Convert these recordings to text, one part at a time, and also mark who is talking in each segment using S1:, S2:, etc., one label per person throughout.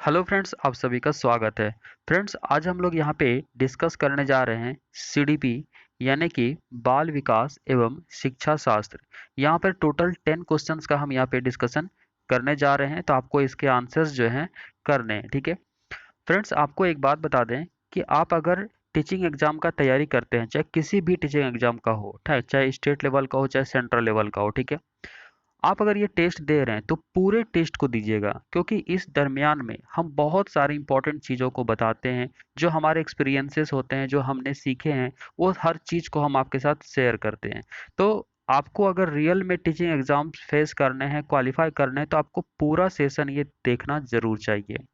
S1: Hello friends, आप सभी का स्वागत है। फ्रेंड्स, आज हम लोग यहाँ पे डिस्कस करने जा रहे हैं सीडीपी यानी कि बाल विकास एवं शिक्षा शास्त्र। यहाँ पर टोटल 10 क्वेश्चंस का हम यहाँ पे डिस्कशन करने जा रहे हैं, तो आपको इसके आंसर्स जो हैं करने हैं। ठीक है फ्रेंड्स, आपको एक बात बता दें कि आप अगर टीचिंग एग्जाम का तैयारी करते हैं, चाहे किसी भी टीचिंग एग्जाम का हो, ठीक, चाहे स्टेट लेवल का हो चाहे सेंट्रल लेवल का हो, ठीक है, आप अगर ये टेस्ट दे रहे हैं तो पूरे टेस्ट को दीजिएगा, क्योंकि इस दरमियान में हम बहुत सारी इंपॉर्टेंट चीज़ों को बताते हैं। जो हमारे एक्सपीरियंसेस होते हैं, जो हमने सीखे हैं, वो हर चीज़ को हम आपके साथ शेयर करते हैं। तो आपको अगर रियल में टीचिंग एग्जाम्स फेस करने हैं, क्वालिफाई करने हैं, तो आपको पूरा सेशन ये देखना जरूर चाहिए।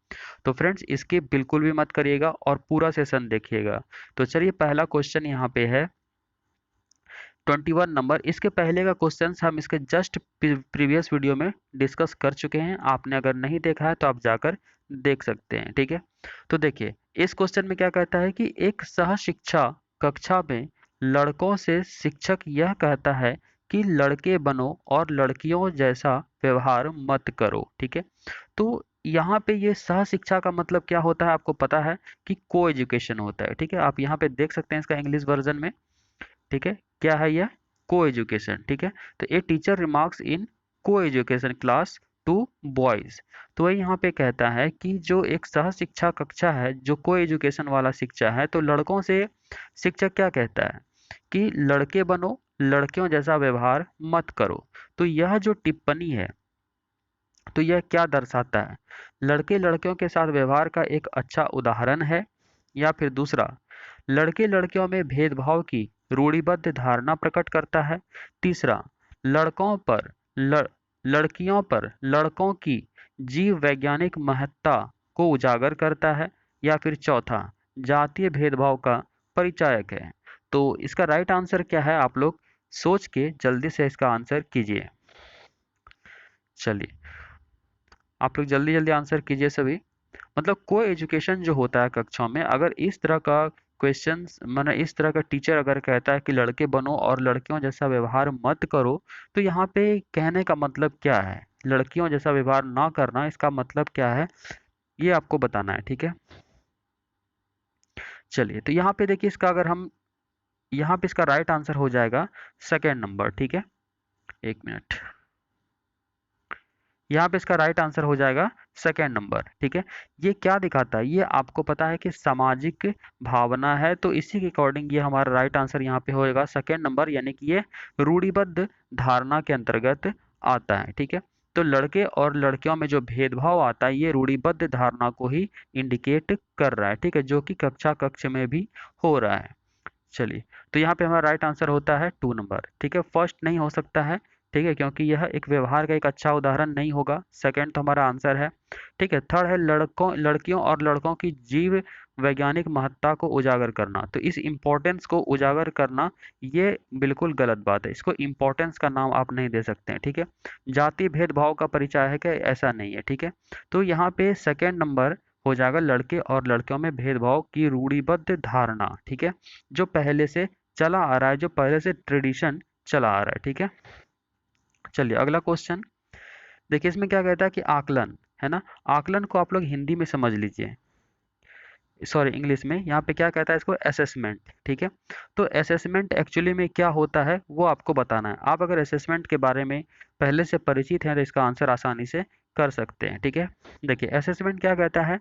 S1: तो फ्रेंड्स, इसकी बिल्कुल भी मत करिएगा और पूरा सेशन देखिएगा। तो चलिए, पहला क्वेश्चन यहाँ पे है 21 नंबर। इसके पहले का क्वेश्चन हम इसके जस्ट प्रीवियस वीडियो में डिस्कस कर चुके हैं। आपने अगर नहीं देखा है तो आप जाकर देख सकते हैं। ठीक है, तो देखिए इस क्वेश्चन में क्या कहता है कि एक सह शिक्षा कक्षा में लड़कों से शिक्षक यह कहता है कि लड़के बनो और लड़कियों जैसा व्यवहार मत करो। ठीक है, तो यहाँ पे ये सह शिक्षा का मतलब क्या होता है, आपको पता है कि को एजुकेशन होता है। ठीक है, आप यहाँ पे देख सकते हैं इसका इंग्लिश वर्जन में। ठीक है, क्या है यह? को एजुकेशन। ठीक है, तो ए टीचर रिमार्क्स इन को एजुकेशन क्लास टू बॉयज। तो वही यहाँ पे कहता है कि जो एक सह शिक्षा कक्षा है, जो को एजुकेशन वाला शिक्षा है, तो लड़कों से शिक्षक क्या कहता है कि लड़के बनो, लड़कियों जैसा व्यवहार मत करो। तो यह जो टिप्पणी है, तो यह क्या दर्शाता है? लड़के लड़कियों के साथ व्यवहार का एक अच्छा उदाहरण है, या फिर दूसरा, लड़के लड़कियों में भेदभाव की रूढ़िबद्ध धारणा प्रकट करता है। तीसरा, लड़कों पर लड़, लड़कियों पर लड़कों की जीव वैज्ञानिक महत्ता को उजागर करता है। या फिर चौथा, जातीय भेदभाव का परिचायक है। तो इसका राइट आंसर क्या है, आप लोग सोच के जल्दी से इसका आंसर कीजिए। चलिए, आप लोग जल्दी जल्दी आंसर कीजिए सभी। मतलब को एजुकेशन जो होता है कक्षाओं में, अगर इस तरह का क्वेश्चन, माने इस तरह का टीचर अगर कहता है कि लड़के बनो और लड़कियों जैसा व्यवहार मत करो, तो यहाँ पे कहने का मतलब क्या है? लड़कियों जैसा व्यवहार ना करना, इसका मतलब क्या है, ये आपको बताना है। ठीक है, चलिए, तो यहाँ पे देखिए, इसका अगर हम यहाँ पे इसका राइट आंसर हो जाएगा सेकेंड नंबर। ठीक है, एक मिनट, यहाँ पे इसका राइट आंसर हो जाएगा सेकेंड नंबर। ठीक है, ये क्या दिखाता है? ये आपको पता है कि सामाजिक भावना है, तो इसी के अकॉर्डिंग ये हमारा राइट आंसर यहाँ पे होएगा सेकेंड नंबर, यानी कि ये रूढ़िबद्ध धारणा के अंतर्गत आता है। ठीक है, तो लड़के और लड़कियों में जो भेदभाव आता है, ये रूढ़िबद्ध धारणा को ही इंडिकेट कर रहा है। ठीक है, जो कि कक्षा कक्ष में भी हो रहा है। चलिए, तो यहाँ पे हमारा राइट आंसर होता है टू नंबर। ठीक है, फर्स्ट नहीं हो सकता है। ठीक है, क्योंकि यह एक व्यवहार का एक अच्छा उदाहरण नहीं होगा। सेकंड तो हमारा आंसर है। ठीक है, थर्ड है लड़कों लड़कियों और लड़कों की जीव वैज्ञानिक महत्ता को उजागर करना। तो इस इम्पोर्टेंस को उजागर करना, ये बिल्कुल गलत बात है। इसको इम्पोर्टेंस का नाम आप नहीं दे सकते हैं। ठीक है, जाति भेदभाव का परिचय है क्या? ऐसा नहीं है। ठीक है, तो यहाँ पे सेकेंड नंबर हो जाएगा लड़के और लड़कियों में भेदभाव की रूढ़िबद्ध धारणा। ठीक है, जो पहले से चला आ रहा है, जो पहले से ट्रेडिशन चला आ रहा है। ठीक है, चलिए अगला क्वेश्चन देखिए। इसमें क्या कहता है कि आकलन है ना, आकलन को आप लोग हिंदी में समझ लीजिए, सॉरी इंग्लिश में। यहाँ पे क्या कहता है इसको? असेसमेंट। ठीक है, तो असेसमेंट एक्चुअली में क्या होता है वो आपको बताना है। आप अगर असेसमेंट के बारे में पहले से परिचित हैं तो इसका आंसर आसानी से कर सकते हैं। ठीक है, देखिए असेसमेंट क्या कहता है?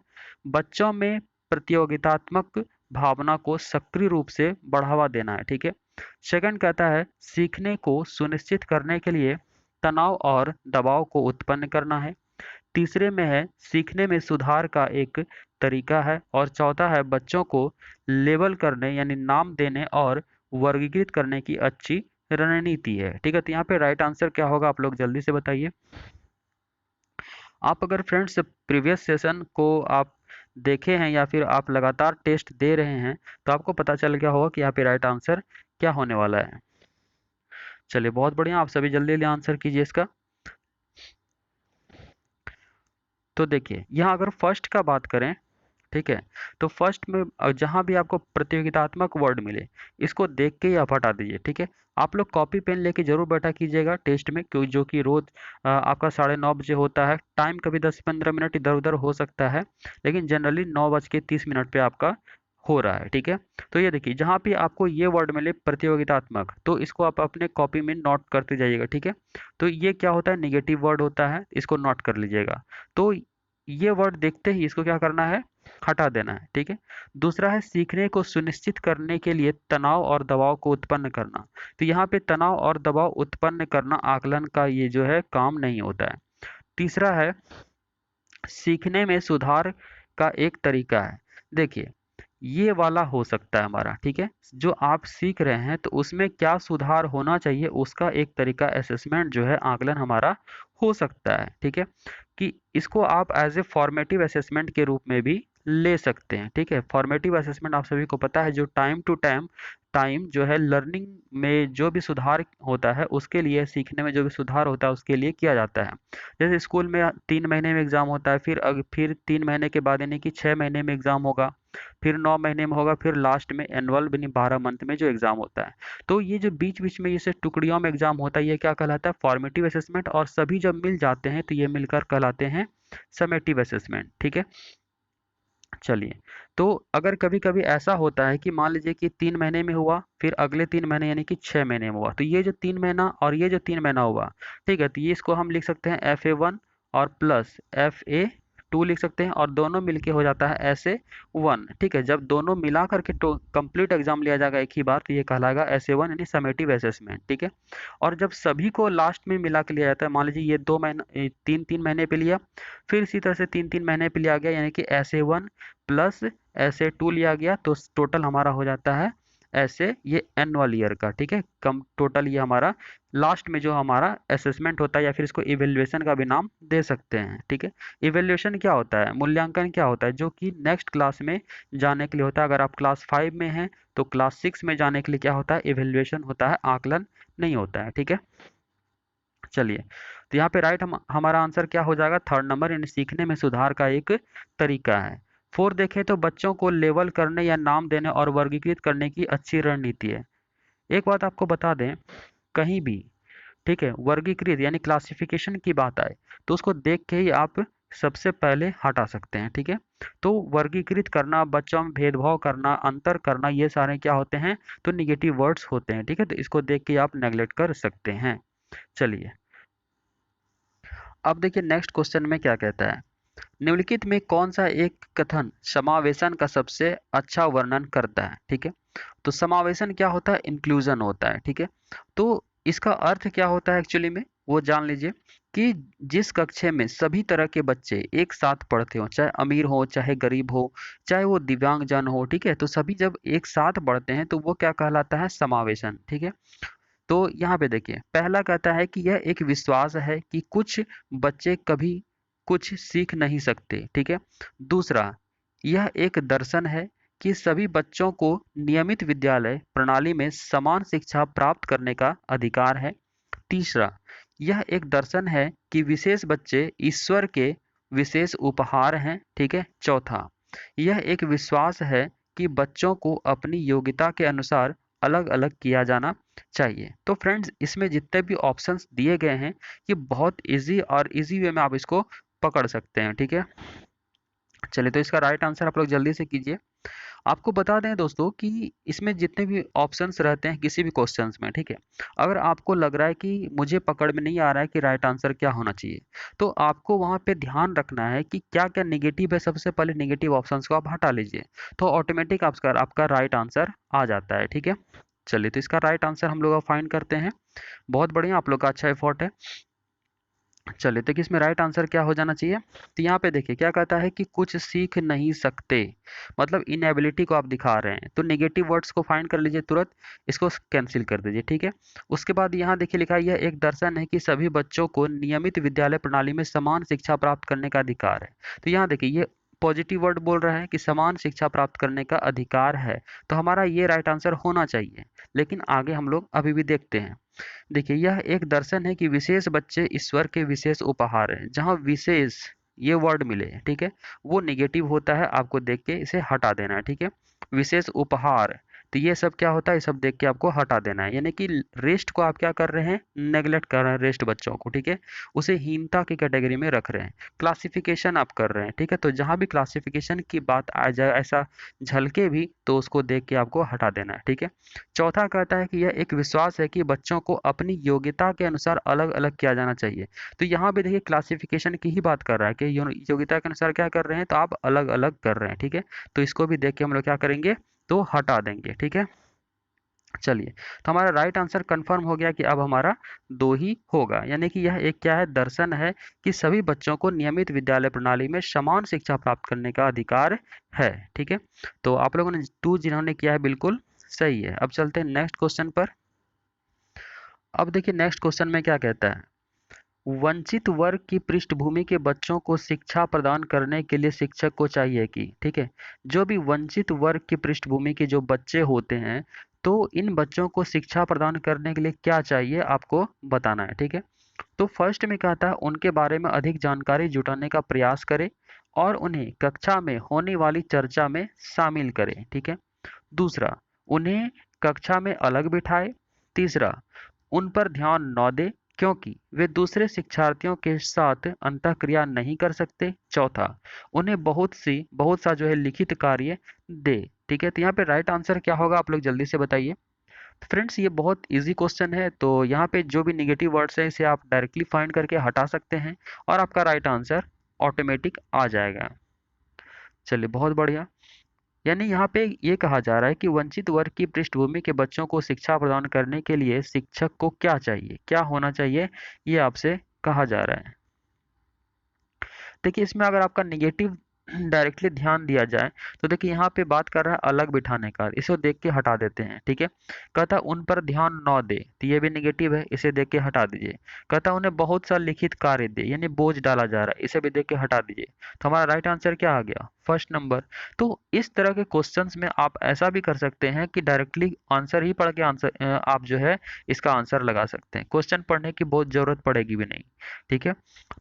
S1: बच्चों में प्रतियोगितात्मक भावना को सक्रिय रूप से बढ़ावा देना है। ठीक है, सेकंड कहता है सीखने को सुनिश्चित करने के लिए तनाव और दबाव को उत्पन्न करना है। तीसरे में है सीखने में सुधार का एक तरीका है। और चौथा है बच्चों को लेबल करने यानी नाम देने और वर्गीकृत करने की अच्छी रणनीति है। ठीक है, तो यहाँ पे राइट आंसर क्या होगा, आप लोग जल्दी से बताइए। आप अगर फ्रेंड्स प्रीवियस सेशन को आप देखे हैं या फिर आप लगातार टेस्ट दे रहे हैं, तो आपको पता चल गया होगा कि यहाँ पे राइट आंसर क्या होने वाला है। चलिए, बहुत बढ़िया, आप सभी जल्दी जल्दी आंसर कीजिए इसका। तो देखिए यहाँ अगर फर्स्ट का बात करें, ठीक है। तो फर्स्ट में जहां भी आपको प्रतियोगितात्मक वर्ड मिले इसको देख के ही आप हटा दीजिए, ठीक है। आप लोग कॉपी पेन लेके जरूर बैठा कीजिएगा टेस्ट में, क्योंकि जो कि रोज आपका 9:30 बजे होता है। टाइम कभी 10-15 मिनट इधर उधर हो सकता है, लेकिन जनरली 9:30 पे आपका हो रहा है, ठीक है। तो ये देखिए जहाँ पे आपको ये वर्ड मिले प्रतियोगितात्मक, तो इसको आप अपने कॉपी में नोट करते जाइएगा, ठीक है। तो ये क्या होता है, निगेटिव वर्ड होता है, इसको नोट कर लीजिएगा। तो ये वर्ड देखते ही इसको क्या करना है, हटा देना है, ठीक है। दूसरा है सीखने को सुनिश्चित करने के लिए तनाव और दबाव को उत्पन्न करना। तो यहाँ पे तनाव और दबाव उत्पन्न करना आकलन का ये जो है काम नहीं होता है। तीसरा है सीखने में सुधार का एक तरीका है। देखिए ये वाला हो सकता है हमारा, ठीक है। जो आप सीख रहे हैं तो उसमें क्या सुधार होना चाहिए उसका एक तरीका असेसमेंट जो है आकलन हमारा हो सकता है, ठीक है। कि इसको आप एज ए फॉर्मेटिव असेसमेंट के रूप में भी ले सकते हैं, ठीक है। फॉर्मेटिव असेसमेंट आप सभी को पता है, जो टाइम टू टाइम जो है लर्निंग में जो भी सुधार होता है उसके लिए, सीखने में जो भी सुधार होता है उसके लिए किया जाता है। जैसे स्कूल में 3 महीने में एग्जाम होता है, फिर 3 महीने के बाद यानी कि 6 महीने में एग्जाम होगा, फिर 9 महीने में होगा, फिर लास्ट में एनुअल यानी 12 मंथ में जो एग्जाम होता है। तो ये जो बीच बीच में जैसे टुकड़ियों में एग्जाम होता है ये क्या कहलाता है, फॉर्मेटिव असेसमेंट। और सभी जब मिल जाते हैं तो ये मिलकर कहलाते हैं समेटिव असेसमेंट, ठीक है। चलिए, तो अगर कभी कभी ऐसा होता है कि मान लीजिए कि 3 महीने में हुआ, फिर अगले 3 महीने यानी कि 6 महीने में हुआ, तो ये जो 3 महीना और ये जो 3 महीना हुआ, ठीक है। तो ये इसको हम लिख सकते हैं FA1 और प्लस FA2 लिख सकते हैं, और दोनों मिलके हो जाता है SA1, ठीक है। जब दोनों मिला करके तो कंप्लीट एग्जाम लिया जाएगा एक ही बार, तो ये कहलाएगा SA1 यानी समेटिव असेसमेंट, ठीक है। और जब सभी को लास्ट में मिला के लिया जाता है, मान लीजिए ये 2 महीना 3-3 महीने पे लिया, फिर इसी तरह से 3-3 महीने पे लिया गया, यानी कि SA1 प्लस SA2 लिया गया, तो टोटल हमारा हो जाता है ऐसे ये एनुअल ईयर का, ठीक है। कम टोटल ये हमारा लास्ट में जो हमारा असेसमेंट होता है, या फिर इसको इवेल्युएशन का भी नाम दे सकते हैं, ठीक है। इवेल्युएशन क्या होता है, मूल्यांकन क्या होता है, जो कि नेक्स्ट क्लास में जाने के लिए होता है। अगर आप क्लास 5 में हैं तो क्लास 6 में जाने के लिए क्या होता है, इवेल्युएशन होता है, आकलन नहीं होता है, ठीक है। चलिए, तो यहाँ पे राइट हमारा आंसर क्या हो जाएगा, 3rd नंबर, यानी सीखने में सुधार का एक तरीका है। 4 देखें तो बच्चों को लेवल करने या नाम देने और वर्गीकृत करने की अच्छी रणनीति है। एक बात आपको बता दें, कहीं भी, ठीक है, वर्गीकृत यानी क्लासिफिकेशन की बात आए तो उसको देख के ही आप सबसे पहले हटा सकते हैं, ठीक है। तो वर्गीकृत करना, बच्चों में भेदभाव करना, अंतर करना, ये सारे क्या होते हैं, तो निगेटिव वर्ड्स होते हैं, ठीक है। तो इसको देख के आप नेग्लेक्ट कर सकते हैं। चलिए, अब देखिए नेक्स्ट क्वेश्चन में क्या कहता है, निम्नलिखित में कौन सा एक कथन समावेशन का सबसे अच्छा वर्णन करता है, ठीक है। तो समावेशन क्या होता है, इंक्लूजन होता है, ठीक है। तो इसका अर्थ क्या होता है एक्चुअली में, वो जान लीजिए कि जिस कक्षा में सभी तरह के बच्चे एक साथ पढ़ते हो, चाहे अमीर हो चाहे गरीब हो, चाहे वो दिव्यांगजन हो, ठीक है, तो सभी जब एक साथ पढ़ते हैं तो वो क्या कहलाता है, समावेशन, ठीक है। तो यहाँ पे देखिए पहला कहता है कि यह एक विश्वास है कि कुछ बच्चे कभी कुछ सीख नहीं सकते, ठीक है। दूसरा, यह एक दर्शन है कि सभी बच्चों को नियमित विद्यालय प्रणाली में समान शिक्षा प्राप्त करने का अधिकार है। तीसरा, यह एक दर्शन है कि विशेष बच्चे ईश्वर के विशेष उपहार हैं, ठीक है। चौथा, यह एक विश्वास है कि बच्चों को अपनी योग्यता के अनुसार अलग अलग किया जाना चाहिए। तो फ्रेंड्स इसमें जितने भी ऑप्शंस दिए गए हैं ये बहुत इजी और इजी वे में आप इसको पकड़ सकते हैं, ठीक है। चलिए, तो इसका राइट आंसर आप लोग जल्दी से कीजिए। आपको बता दें दोस्तों कि इसमें जितने भी ऑप्शंस रहते हैं किसी भी क्वेश्चंस में, ठीक है, अगर आपको लग रहा है कि मुझे पकड़ में नहीं आ रहा है कि राइट आंसर क्या होना चाहिए, तो आपको वहां पे ध्यान रखना है कि क्या क्या निगेटिव है, सबसे पहले निगेटिव ऑप्शंस को आप हटा लीजिए, तो ऑटोमेटिक आपका राइट आंसर आ जाता है, ठीक है। चलिए, तो इसका राइट आंसर हम लोग फाइंड करते हैं। बहुत बढ़िया, आप लोग का अच्छा एफर्ट है। चलिए, तो इसमें राइट आंसर क्या हो जाना चाहिए, तो यहाँ पे देखिए क्या कहता है कि कुछ सीख नहीं सकते, मतलब इनएबिलिटी को आप दिखा रहे हैं, तो नेगेटिव वर्ड्स को फाइंड कर लीजिए तुरंत, इसको कैंसिल कर दीजिए, ठीक है। उसके बाद यहाँ देखिए लिखा है यह एक दर्शन है कि सभी बच्चों को नियमित विद्यालय प्रणाली में समान शिक्षा प्राप्त करने का अधिकार है। तो यहाँ देखिए ये पॉजिटिव वर्ड बोल रहा है कि समान शिक्षा प्राप्त करने का अधिकार है, तो हमारा ये राइट आंसर होना चाहिए। लेकिन आगे हम लोग अभी भी देखते हैं। देखिए यह एक दर्शन है कि विशेष बच्चे ईश्वर के विशेष उपहार हैं, जहाँ विशेष ये वर्ड मिले, ठीक है, वो निगेटिव होता है, आपको देख के इसे हटा देना है, ठीक है। विशेष उपहार, तो ये सब क्या होता है, ये सब देख के आपको हटा देना है, यानी कि रेस्ट को आप क्या कर रहे हैं, नेग्लेक्ट कर रहे हैं रेस्ट बच्चों को, ठीक है, उसे हीनता की कैटेगरी में रख रहे हैं। क्लासिफिकेशन आप कर रहे हैं, ठीक है, तो जहां भी क्लासिफिकेशन की बात आ जाए ऐसा झलके भी, तो उसको देख के आपको हटा देना है, ठीक है। चौथा कहता है कि यह एक विश्वास है कि बच्चों को अपनी योग्यता के अनुसार अलग अलग किया जाना चाहिए। तो यहाँ पे देखिए क्लासिफिकेशन की ही बात कर रहा है कि योग्यता के अनुसार क्या कर रहे हैं, तो आप अलग अलग कर रहे हैं, ठीक है। तो इसको भी देख के हम लोग क्या करेंगे, तो हटा देंगे, ठीक है। चलिए, तो हमारा राइट आंसर कंफर्म हो गया कि अब हमारा दो ही होगा, यानी कि यह एक क्या है, दर्शन है कि सभी बच्चों को नियमित विद्यालय प्रणाली में समान शिक्षा प्राप्त करने का अधिकार है, ठीक है। तो आप लोगों ने टू जिन्होंने किया है बिल्कुल सही है। अब चलते हैं नेक्स्ट क्वेश्चन पर। अब देखिए नेक्स्ट क्वेश्चन में क्या कहता है, वंचित वर्ग की पृष्ठभूमि के बच्चों को शिक्षा प्रदान करने के लिए शिक्षक को चाहिए कि, ठीक है, जो भी वंचित वर्ग की पृष्ठभूमि के जो बच्चे होते हैं, तो इन बच्चों को शिक्षा प्रदान करने के लिए क्या चाहिए आपको बताना है, ठीक है। तो फर्स्ट में कहता है उनके बारे में अधिक जानकारी जुटाने का प्रयास करें और उन्हें कक्षा में होने वाली चर्चा में शामिल करें, ठीक है। दूसरा, उन्हें कक्षा में अलग बिठाए। तीसरा, उन पर ध्यान न दे क्योंकि वे दूसरे शिक्षार्थियों के साथ अंतःक्रिया नहीं कर सकते। चौथा, उन्हें बहुत सा जो है लिखित कार्य दे, ठीक है। तो यहाँ पे राइट आंसर क्या होगा, आप लोग जल्दी से बताइए। फ्रेंड्स ये बहुत इजी क्वेश्चन है, तो यहाँ पे जो भी निगेटिव वर्ड्स है इसे आप डायरेक्टली फाइंड करके हटा सकते हैं और आपका राइट आंसर ऑटोमेटिक आ जाएगा। चलिए बहुत बढ़िया। यानी यहाँ पे ये कहा जा रहा है कि वंचित वर्ग की पृष्ठभूमि के बच्चों को शिक्षा प्रदान करने के लिए शिक्षक को क्या चाहिए, क्या होना चाहिए, ये आपसे कहा जा रहा है। देखिए इसमें अगर आपका निगेटिव डायरेक्टली ध्यान दिया जाए, तो देखिए यहाँ पे बात कर रहा है अलग बिठाने का, इसे देख के हटा देते हैं, ठीक है। कहता उन पर ध्यान न दे, तो ये भी निगेटिव है, इसे देख के हटा दीजिए। कहता उन्हें बहुत सा लिखित कार्य दे, यानी बोझ डाला जा रहा है, इसे भी देख के हटा दीजिए। तो हमारा राइट आंसर क्या आ गया, फर्स्ट नंबर। तो इस तरह के क्वेश्चंस में आप ऐसा भी कर सकते हैं कि डायरेक्टली आंसर ही पढ़ के आंसर आप जो है इसका आंसर लगा सकते हैं, क्वेश्चन पढ़ने की बहुत जरूरत पड़ेगी भी नहीं, ठीक है।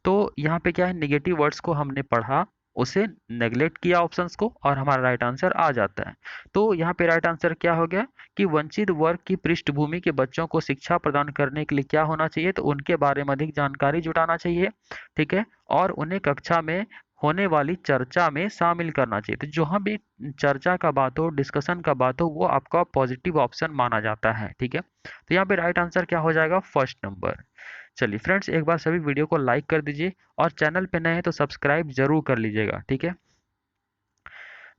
S1: तो यहाँ पे क्या है, नेगेटिव वर्ड्स को हमने पढ़ा, उसे नेग्लेक्ट किया ऑप्शंस को, और हमारा राइट आंसर आ जाता है। तो यहाँ पे राइट आंसर क्या हो गया कि वंचित वर्ग की पृष्ठभूमि के बच्चों को शिक्षा प्रदान करने के लिए क्या होना चाहिए, तो उनके बारे में अधिक जानकारी जुटाना चाहिए, ठीक है, और उन्हें कक्षा में होने वाली चर्चा में शामिल करना चाहिए। तो जहाँ भी चर्चा का बात हो, डिस्कशन का बात हो, वो आपका पॉजिटिव ऑप्शन माना जाता है, ठीक है। तो यहाँ पे राइट आंसर क्या हो जाएगा, फर्स्ट नंबर। चलिए फ्रेंड्स, एक बार सभी वीडियो को लाइक कर दीजिए और चैनल पे नए हैं तो सब्सक्राइब जरूर कर लीजिएगा, ठीक है।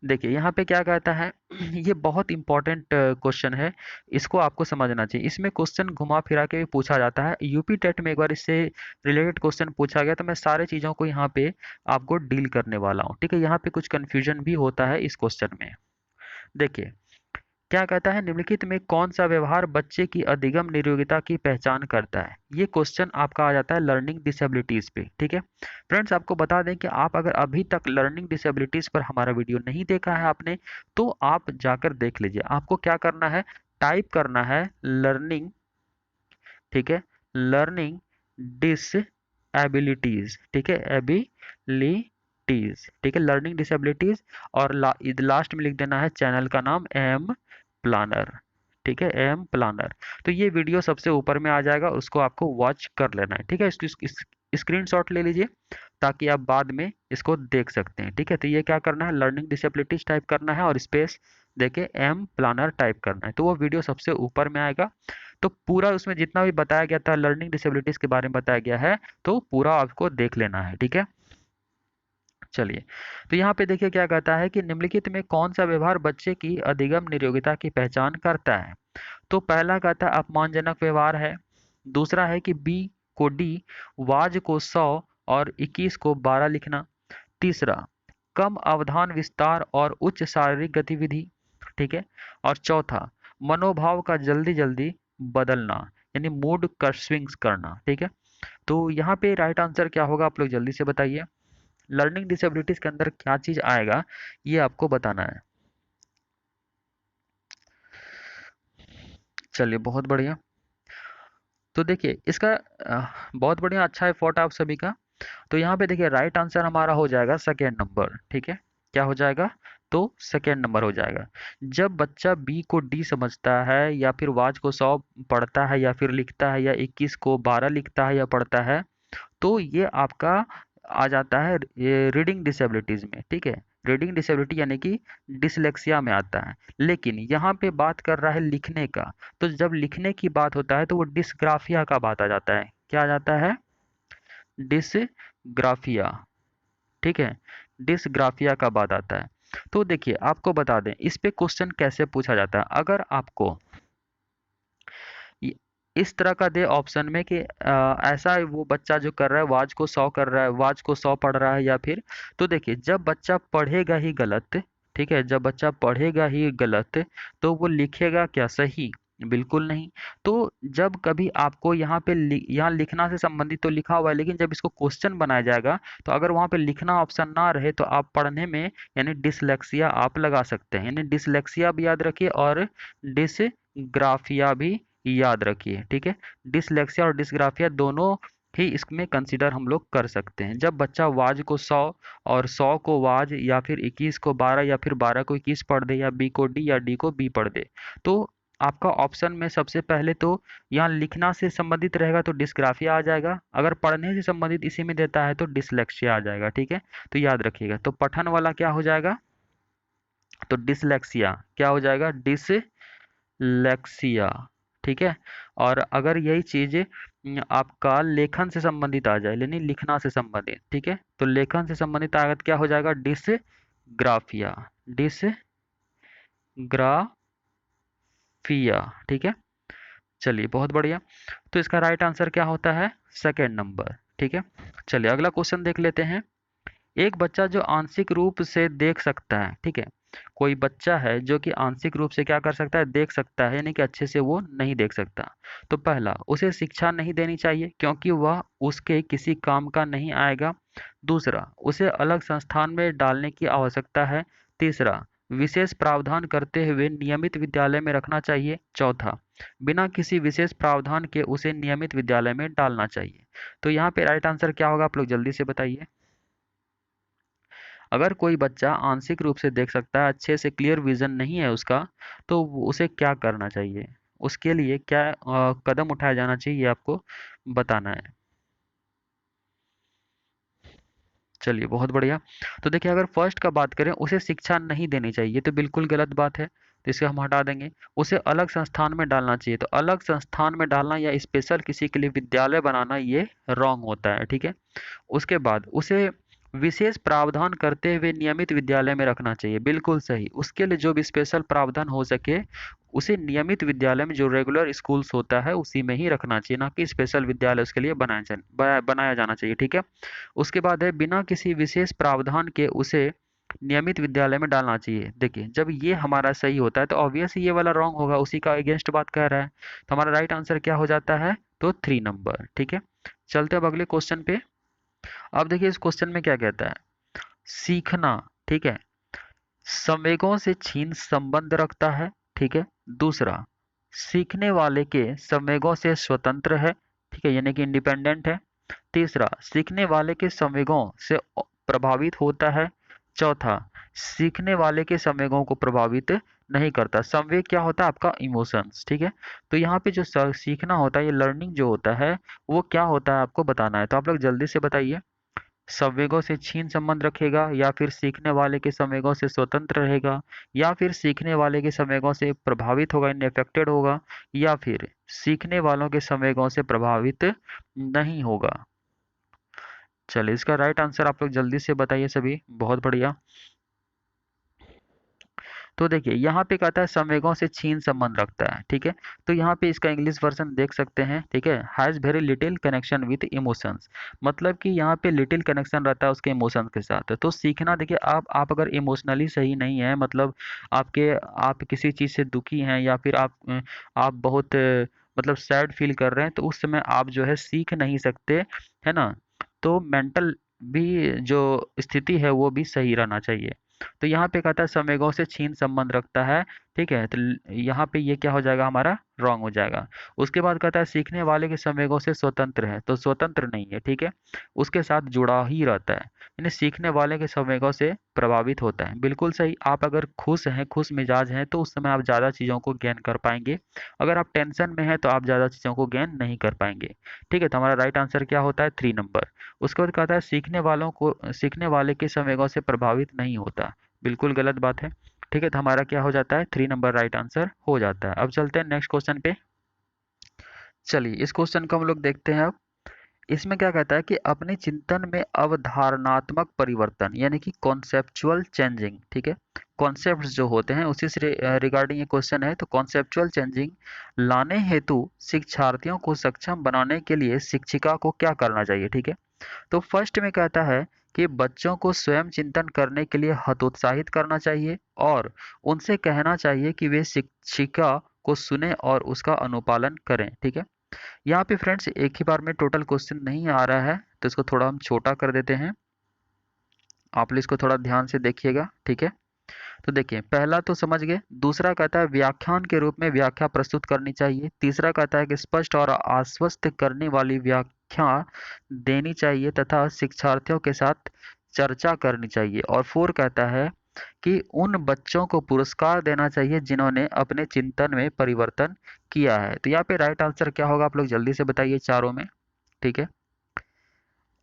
S1: देखिए यहाँ पे क्या कहता है ये बहुत इंपॉर्टेंट क्वेश्चन है, इसको आपको समझना चाहिए। इसमें क्वेश्चन घुमा फिरा के भी पूछा जाता है, यूपी टेट में एक बार इससे रिलेटेड क्वेश्चन पूछा गया, तो मैं सारे चीज़ों को यहाँ पे आपको डील करने वाला हूँ, ठीक है। यहाँ पे कुछ कन्फ्यूजन भी होता है इस क्वेश्चन में। देखिए क्या कहता है, निम्नलिखित में कौन सा व्यवहार बच्चे की अधिगम निरोगिता की पहचान करता है। ये क्वेश्चन आपका आ जाता है लर्निंग डिसेबिलिटीज पे, ठीक है। फ्रेंड्स आपको बता दें कि आप अगर अभी तक लर्निंग डिसेबिलिटीज पर हमारा वीडियो नहीं देखा है आपने, तो आप जाकर देख लीजिए। आपको क्या करना है, टाइप करना है लर्निंग, ठीक है, लर्निंग डिसएबिलिटीज, ठीक है, एबिलिटीज, ठीक है, लर्निंग डिसेबिलिटीज, और लास्ट में लिख देना है चैनल का नाम एम प्लानर, ठीक है, एम प्लानर। तो ये वीडियो सबसे ऊपर में आ जाएगा, उसको आपको वॉच कर लेना है, ठीक है। स्क्रीनशॉट ले लीजिए ताकि आप बाद में इसको देख सकते हैं, ठीक है। तो ये क्या करना है, लर्निंग डिसेबिलिटीज टाइप करना है और स्पेस देके एम प्लानर टाइप करना है, तो वो वीडियो सबसे ऊपर में आएगा। तो पूरा उसमें जितना भी बताया गया था लर्निंग डिसेबिलिटीज के बारे में बताया गया है, तो पूरा आपको देख लेना है, ठीक है। चलिए, तो यहाँ पे देखिए क्या कहता है कि निम्नलिखित में कौन सा व्यवहार बच्चे की अधिगम निरोगिता की पहचान करता है। तो पहला कहता है अपमानजनक व्यवहार है। दूसरा है कि बी को डी, वाज को 100 और 21 को 12 लिखना। तीसरा, कम अवधान विस्तार और उच्च शारीरिक गतिविधि, ठीक है। और चौथा, मनोभाव का जल्दी जल्दी बदलना, यानी मूड का स्विंग्स करना, ठीक है। तो यहाँ पे राइट आंसर क्या होगा, आप लोग जल्दी से बताइए। लर्निंग डिसेबिलिटीज के अंदर क्या चीज आएगा, ये आपको बताना है। चलिए बहुत बढ़िया। तो देखिए इसका बहुत बढ़िया, अच्छा एफर्ट आप सभी का। तो यहाँ पे देखिए राइट आंसर हमारा हो जाएगा सेकेंड नंबर। ठीक है, क्या हो जाएगा? तो सेकेंड नंबर हो जाएगा। जब बच्चा बी को डी समझता है या फिर वाच को 100 पढ़ता है या फिर लिखता है या 21 को 12 लिखता है या पढ़ता है, तो ये आपका आ जाता है ये रीडिंग डिसेबिलिटीज में। ठीक है, रीडिंग डिसेबिलिटी यानी कि डिसलेक्सिया में आता है। लेकिन यहाँ पे बात कर रहा है लिखने का, तो जब लिखने की बात होता है तो वो डिसग्राफिया का बात आ जाता है। क्या आ जाता है? डिसग्राफिया। ठीक है, डिसग्राफिया का बात आता है। तो देखिए आपको बता दें इस पे क्वेश्चन कैसे पूछा जाता है। अगर आपको इ- इस तरह का दे ऑप्शन में कि ऐसा वो बच्चा जो कर रहा है वाज को 100 कर रहा है, वाज को 100 पढ़ रहा है या फिर, तो देखिए जब बच्चा पढ़ेगा ही गलत, ठीक है, जब बच्चा पढ़ेगा ही गलत तो वो लिखेगा क्या सही? बिल्कुल नहीं। तो जब कभी आपको यहाँ पे यहाँ लिखना से संबंधित तो लिखा हुआ है, लेकिन जब इसको क्वेश्चन बनाया जाएगा तो अगर वहाँ पे लिखना ऑप्शन ना रहे तो आप पढ़ने में यानी डिसलेक्सिया आप लगा सकते हैं। यानी डिसलेक्सिया भी याद रखिए और डिसग्राफिया भी याद रखिए। ठीक है, डिसलेक्सिया और डिसग्राफिया दोनों ही इसमें कंसीडर हम लोग कर सकते हैं। जब बच्चा वाज को 100 और 100 को वाज या फिर 21 को 12 या फिर 12 को 21 पढ़ दे या बी को डी या डी को बी पढ़ दे, तो आपका ऑप्शन में सबसे पहले तो यहाँ लिखना से संबंधित रहेगा तो डिसग्राफिया आ जाएगा, अगर पढ़ने से संबंधित इसी में देता है तो डिसलेक्सिया आ जाएगा। ठीक है, तो याद रखिएगा। तो पठन वाला क्या हो जाएगा? तो डिसलेक्सिया क्या हो जाएगा? डिसलेक्सिया। ठीक है, और अगर यही चीज आपका लेखन से संबंधित आ जाए यानी लिखना से संबंधित, ठीक है, तो लेखन से संबंधित आएगा तो क्या हो जाएगा? डिसग्राफिया। डिसग्राफिया। ठीक है, चलिए बहुत बढ़िया। तो इसका राइट आंसर क्या होता है? Second number. ठीक है, चलिए अगला क्वेश्चन देख लेते हैं। एक बच्चा जो आंशिक रूप से देख सकता है, ठीक है, कोई बच्चा है जो कि आंशिक रूप से क्या कर सकता है? देख सकता है, यानी कि अच्छे से वो नहीं देख सकता। तो पहला, उसे शिक्षा नहीं देनी चाहिए क्योंकि वह उसके किसी काम का नहीं आएगा। दूसरा, उसे अलग संस्थान में डालने की आवश्यकता है। तीसरा, विशेष प्रावधान करते हुए नियमित विद्यालय में रखना चाहिए। चौथा, बिना किसी विशेष प्रावधान के उसे नियमित विद्यालय में डालना चाहिए। तो यहाँ पे राइट आंसर क्या होगा? आप लोग जल्दी से बताइए। अगर कोई बच्चा आंशिक रूप से देख सकता है, अच्छे से क्लियर विजन नहीं है उसका, तो उसे क्या करना चाहिए? उसके लिए क्या कदम उठाया जाना चाहिए, आपको बताना है। चलिए बहुत बढ़िया। तो देखिए अगर फर्स्ट का बात करें, उसे शिक्षा नहीं देनी चाहिए, ये तो बिल्कुल गलत बात है, तो इसे हम हटा देंगे। उसे अलग संस्थान में डालना चाहिए, तो अलग संस्थान में डालना या स्पेशल किसी के लिए विद्यालय बनाना ये रॉन्ग होता है। ठीक है, उसके बाद उसे विशेष प्रावधान करते हुए नियमित विद्यालय में रखना चाहिए, बिल्कुल सही। उसके लिए जो भी स्पेशल प्रावधान हो सके उसे नियमित विद्यालय में जो रेगुलर स्कूल्स होता है उसी में ही रखना चाहिए, ना कि स्पेशल विद्यालय उसके लिए बनाया जाना चाहिए। ठीक है, उसके बाद है बिना किसी विशेष प्रावधान के उसे नियमित विद्यालय में डालना चाहिए। देखिए जब ये हमारा सही होता है तो ऑब्वियस ये वाला रॉन्ग होगा, उसी का अगेंस्ट बात कर रहा है। तो हमारा राइट आंसर क्या हो जाता है? तो 3 नंबर। ठीक है, चलते अब अगले क्वेश्चन पे। अब देखिए इस क्वेश्चन में क्या कहता है? सीखना, ठीक है, संवेगों से छीन संबंध रखता है। ठीक है, दूसरा, सीखने वाले के संवेगों से स्वतंत्र है, ठीक है, यानी कि इंडिपेंडेंट है। तीसरा, सीखने वाले के संवेगों से प्रभावित होता है। चौथा, सीखने वाले के संवेगों को प्रभावित नहीं करता। संवेग क्या होता है? आपका इमोशंस। ठीक है, तो यहाँ पे जो सीखना होता है, ये लर्निंग जो होता है वो क्या होता है आपको बताना है। तो आप लोग जल्दी से बताइए। संवेगों से छीन संबंध रखेगा, या फिर सीखने वाले के संवेगों से स्वतंत्र रहेगा, या फिर सीखने वाले के संवेगों से प्रभावित होगा, इनफेक्टेड होगा, या फिर सीखने वालों के संवेगों से प्रभावित नहीं होगा। चलिए इसका राइट आंसर आप लोग जल्दी से बताइए सभी। बहुत बढ़िया। तो देखिए यहाँ पे कहता है संवेगों से छीन संबंध रखता है। ठीक है, तो यहाँ पे इसका इंग्लिश वर्जन देख सकते हैं। ठीक है, has very little connection with emotions, मतलब कि यहाँ पे लिटिल कनेक्शन रहता है उसके इमोशंस के साथ। तो सीखना, देखिए आप अगर इमोशनली सही नहीं है, मतलब आप किसी चीज़ से दुखी हैं या फिर आप बहुत मतलब सैड फील कर रहे हैं, तो उस समय आप जो है सीख नहीं सकते, है ना। तो मेंटल भी जो स्थिति है वो भी सही रहना चाहिए। तो यहाँ पे कहता है संवेगों से छीन संबंध रखता है। ठीक है, तो यहाँ पे ये क्या हो जाएगा हमारा? रॉन्ग हो जाएगा। उसके बाद कहता है सीखने वाले के संवेगों से स्वतंत्र है, तो स्वतंत्र नहीं है, ठीक है, उसके साथ जुड़ा ही रहता है, यानी सीखने वाले के संवेगों से प्रभावित होता है। बिल्कुल सही। आप अगर खुश हैं, खुश मिजाज हैं, तो उस समय आप ज़्यादा चीज़ों को गेन कर पाएंगे। अगर आप टेंशन में हैं तो आप ज़्यादा चीज़ों को गेन नहीं कर पाएंगे। ठीक है, तो हमारा राइट आंसर क्या होता है? 3 नंबर। उसके बाद कहता है सीखने वाले के संवेगों से प्रभावित नहीं होता। बिल्कुल गलत बात है। ठीक है, तो हमारा क्या हो जाता है? 3 नंबर राइट आंसर हो जाता है। अब चलते हैं नेक्स्ट क्वेश्चन पे। चलिए इस क्वेश्चन को हम लोग देखते हैं अब। इसमें क्या कहता है कि अपने चिंतन में अवधारणात्मक परिवर्तन यानी कि कॉन्सेप्चुअल चेंजिंग, ठीक है, कॉन्सेप्ट्स जो होते हैं उसी से रिगार्डिंग ये क्वेश्चन है। तो कॉन्सेप्चुअल चेंजिंग लाने हेतु शिक्षार्थियों को सक्षम बनाने के लिए शिक्षिका को क्या करना चाहिए? ठीक है, तो फर्स्ट में कहता है कि बच्चों को स्वयं चिंतन करने के लिए हतोत्साहित करना चाहिए और उनसे कहना चाहिए कि वे शिक्षिका को सुने और उसका अनुपालन करें। ठीक है, यहाँ पे फ्रेंड्स एक ही बार में टोटल क्वेश्चन नहीं आ रहा है, तो इसको थोड़ा हम छोटा कर देते हैं। आप लोग इसको थोड़ा ध्यान से देखिएगा। ठीक है, तो देखिए पहला तो समझ गए। दूसरा कहता है व्याख्यान के रूप में व्याख्या प्रस्तुत करनी चाहिए। तीसरा कहता है कि स्पष्ट और आश्वस्त करने वाली व्याख्या देनी चाहिए तथा शिक्षार्थियों के साथ चर्चा करनी चाहिए। और 4 कहता है कि उन बच्चों को पुरस्कार देना चाहिए जिन्होंने अपने चिंतन में परिवर्तन किया है। तो यहाँ पे राइट आंसर क्या होगा? आप लोग जल्दी से बताइए चारों में। ठीक है,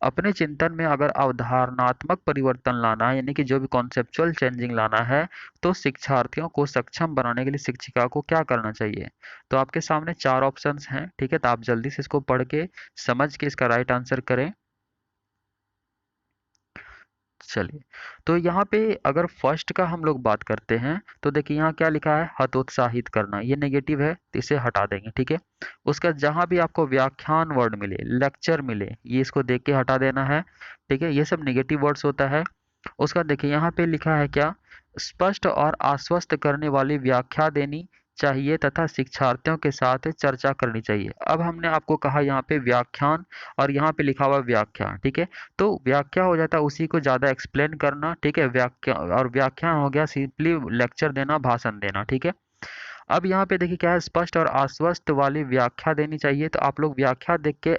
S1: अपने चिंतन में अगर अवधारणात्मक परिवर्तन लाना है यानी कि जो भी कॉन्सेप्चुअल चेंजिंग लाना है, तो शिक्षार्थियों को सक्षम बनाने के लिए शिक्षिका को क्या करना चाहिए? तो आपके सामने 4 ऑप्शंस हैं। ठीक है, तो आप जल्दी से इसको पढ़ के समझ के इसका राइट आंसर करें। चलिए, तो यहाँ पे अगर फर्स्ट का हम लोग बात करते हैं तो देखिए यहाँ क्या लिखा है? हतोत्साहित करना, ये नेगेटिव है तो इसे हटा देंगे। ठीक है, उसका जहाँ भी आपको व्याख्यान वर्ड मिले, लेक्चर मिले, ये इसको देख के हटा देना है। ठीक है, ये सब नेगेटिव वर्ड्स होता है। उसका देखिए यहाँ पे लिखा है क्या? स्पष्ट और आश्वस्त करने वाली व्याख्या देनी चाहिए तथा शिक्षार्थियों के साथ चर्चा करनी चाहिए। अब हमने आपको कहा यहाँ पे व्याख्यान और यहाँ पे लिखा हुआ व्याख्या। ठीक है, तो व्याख्या हो जाता है उसी को ज़्यादा एक्सप्लेन करना। ठीक है, व्याख्या और व्याख्यान हो गया सिंपली लेक्चर देना, भाषण देना। ठीक है, अब यहाँ पे देखिए क्या है? स्पष्ट और आश्वस्त वाली व्याख्या देनी चाहिए। तो आप लोग व्याख्या देख के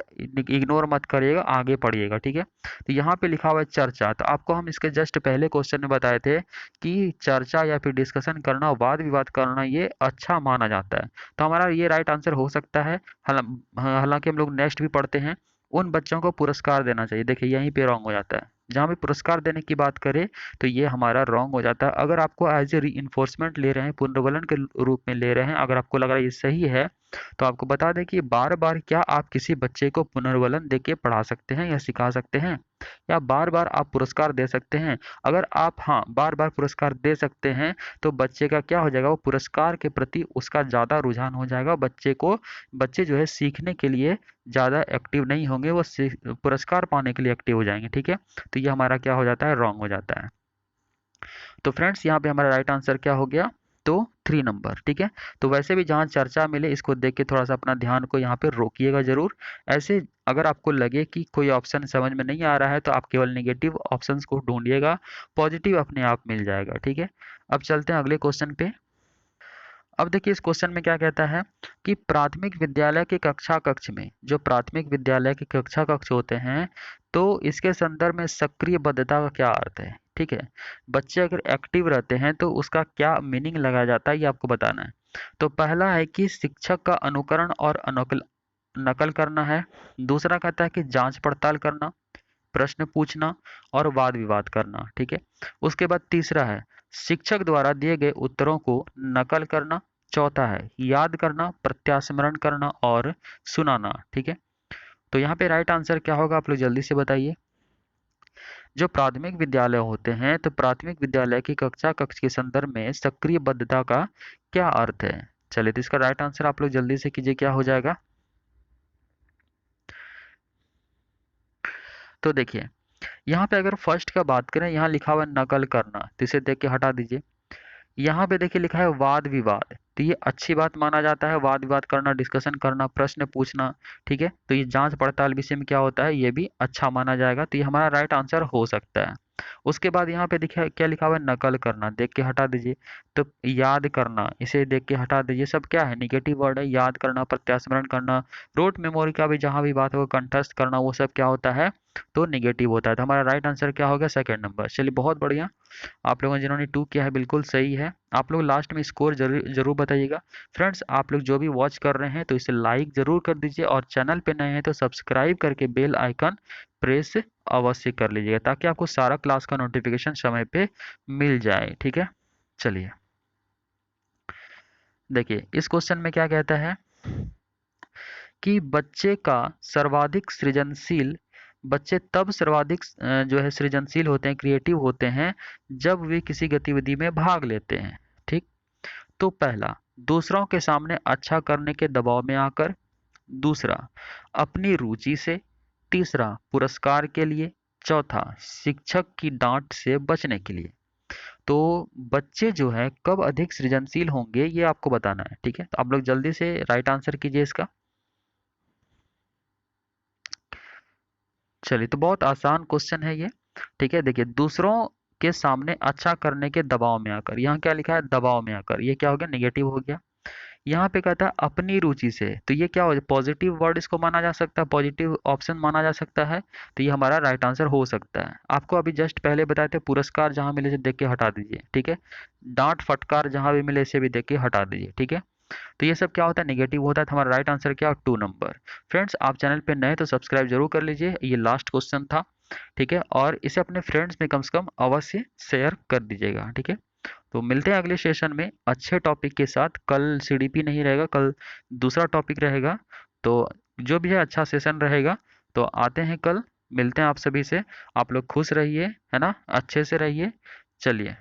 S1: इग्नोर मत करिएगा, आगे पढ़िएगा। ठीक है, तो यहाँ पे लिखा हुआ है चर्चा, तो आपको हम इसके जस्ट पहले क्वेश्चन में बताए थे कि चर्चा या फिर डिस्कशन करना, वाद विवाद करना, ये अच्छा माना जाता है। तो हमारा ये राइट आंसर हो सकता है। हालांकि हम लोग नेक्स्ट भी पढ़ते हैं। उन बच्चों को पुरस्कार देना चाहिए, देखिए यहीं पे रॉन्ग हो जाता है। जहाँ भी पुरस्कार देने की बात करें तो ये हमारा रॉन्ग हो जाता है। अगर आपको एज ए री ले रहे हैं, पुनर्वलन के रूप में ले रहे हैं, अगर आपको लग रहा है ये सही है, तो आपको बता दें कि बार बार क्या आप किसी बच्चे को पुनर्वलन देके पढ़ा सकते हैं या सिखा सकते हैं, या बार बार आप पुरस्कार दे सकते हैं? अगर आप हाँ बार बार पुरस्कार दे सकते हैं तो बच्चे का क्या हो जाएगा? वो पुरस्कार के प्रति उसका ज़्यादा रुझान हो जाएगा। बच्चे जो है सीखने के लिए ज़्यादा एक्टिव नहीं होंगे, वो पुरस्कार पाने के लिए एक्टिव हो जाएंगे। ठीक है, तो ये हमारा क्या हो जाता है? रॉन्ग हो जाता है। तो फ्रेंड्स यहाँ पे हमारा राइट आंसर क्या हो गया? तो 3 नंबर। ठीक है, तो वैसे भी जहाँ चर्चा मिले इसको देख के थोड़ा सा अपना ध्यान को यहाँ पे रोकिएगा जरूर। ऐसे अगर आपको लगे कि कोई ऑप्शन समझ में नहीं आ रहा है तो आप केवल नेगेटिव ऑप्शंस को ढूंढिएगा, पॉजिटिव अपने आप मिल जाएगा। ठीक है, अब चलते हैं अगले क्वेश्चन पे। अब देखिए इस क्वेश्चन में क्या कहता है कि प्राथमिक विद्यालय के कक्षा कक्ष में, जो प्राथमिक विद्यालय के कक्षा कक्ष होते हैं, तो इसके संदर्भ में सक्रियबद्धता का क्या अर्थ है? ठीक है, बच्चे अगर एक्टिव रहते हैं तो उसका क्या मीनिंग लगाया जाता है, ये आपको बताना है। तो पहला है कि शिक्षक का अनुकरण और नकल करना है। दूसरा कहता है कि जांच पड़ताल करना, प्रश्न पूछना और वाद विवाद करना। ठीक है, उसके बाद तीसरा है शिक्षक द्वारा दिए गए उत्तरों को नकल करना। चौथा है याद करना, प्रत्यास्मरण करना और सुनाना। ठीक है, तो यहाँ पे राइट आंसर क्या होगा? आप लोग जल्दी से बताइए। जो प्राथमिक विद्यालय होते हैं, तो प्राथमिक विद्यालय की कक्षा कक्ष के संदर्भ में सक्रियबद्धता का क्या अर्थ है? चलिए, तो इसका राइट आंसर आप लोग जल्दी से कीजिए, क्या हो जाएगा? तो देखिए यहाँ पे अगर फर्स्ट का बात करें, यहाँ लिखा हुआ है नकल करना, तो इसे देख के हटा दीजिए। यहाँ पे देखिए लिखा है वाद विवाद, तो ये अच्छी बात माना जाता है, वाद विवाद करना, डिस्कशन करना, प्रश्न पूछना। ठीक है, तो ये जांच पड़ताल विषय में क्या होता है, ये भी अच्छा माना जाएगा, तो ये हमारा राइट आंसर हो सकता है। उसके बाद यहाँ पे देखिए क्या लिखा हुआ है, नकल करना, देख के हटा दीजिए। तो याद करना, इसे देख के हटा दीजिए, सब क्या है, निगेटिव वर्ड है। याद करना, प्रत्यास्मरण करना, रोट मेमोरी का भी जहाँ भी बात हो, कंठस्थ करना, वो सब क्या होता है, तो निगेटिव होता है। तो हमारा राइट आंसर क्या होगा, सेकंड नंबर। चलिए बहुत बढ़िया, आप लोगों ने जिन्होंने 2 किया है बिल्कुल सही है। आप लोग लास्ट में स्कोर जरूर जरूर बताइएगा। फ्रेंड्स आप लोग जो भी वॉच कर रहे हैं तो इसे लाइक जरूर कर दीजिए, और चैनल पे नए हैं तो सब्सक्राइब करके बेल आइकन प्रेस अवश्य कर लीजिएगा, ताकि आपको सारा क्लास का नोटिफिकेशन समय पे मिल जाए। ठीक है, चलिए देखिए इस क्वेश्चन में क्या कहता है कि बच्चे तब सर्वाधिक जो है सृजनशील होते हैं, क्रिएटिव होते हैं, जब वे किसी गतिविधि में भाग लेते हैं। ठीक, तो पहला, दूसरों के सामने अच्छा करने के दबाव में आकर। दूसरा, अपनी रुचि से। तीसरा, पुरस्कार के लिए। चौथा, शिक्षक की डांट से बचने के लिए। तो बच्चे जो है कब अधिक सृजनशील होंगे, ये आपको बताना है। ठीक है, तो आप लोग जल्दी से राइट आंसर कीजिए इसका। चलिए, तो बहुत आसान क्वेश्चन है ये। ठीक है, देखिए दूसरों के सामने अच्छा करने के दबाव में आकर, यहाँ क्या लिखा है, दबाव में आकर, ये क्या हो गया, निगेटिव हो गया। यहाँ पे कहता है अपनी रुचि से, तो ये क्या हो, पॉजिटिव वर्ड इसको माना जा सकता है, पॉजिटिव ऑप्शन माना जा सकता है। तो ये हमारा राइट आंसर हो सकता है। आपको अभी जस्ट पहले बताए थे, पुरस्कार जहां मिले से देख के हटा दीजिए। ठीक है, डांट फटकार जहां भी मिले से भी देख के हटा दीजिए। ठीक है, तो ये सब क्या होता है, नेगेटिव होता है। तो हमारा राइट आंसर क्या, 2 नंबर। फ्रेंड्स आप चैनल पे नए तो सब्सक्राइब जरूर कर लीजिए, ये लास्ट क्वेश्चन था। ठीक है, और इसे अपने फ्रेंड्स में कम से कम अवश्य शेयर कर दीजिएगा। ठीक है, तो मिलते हैं अगले सेशन में अच्छे टॉपिक के साथ। कल सीडीपी नहीं रहेगा, कल दूसरा टॉपिक रहेगा। तो जो भी है अच्छा सेशन रहेगा। तो आते हैं कल, मिलते हैं आप सभी से। आप लोग खुश रहिए, है ना, अच्छे से रहिए। चलिए।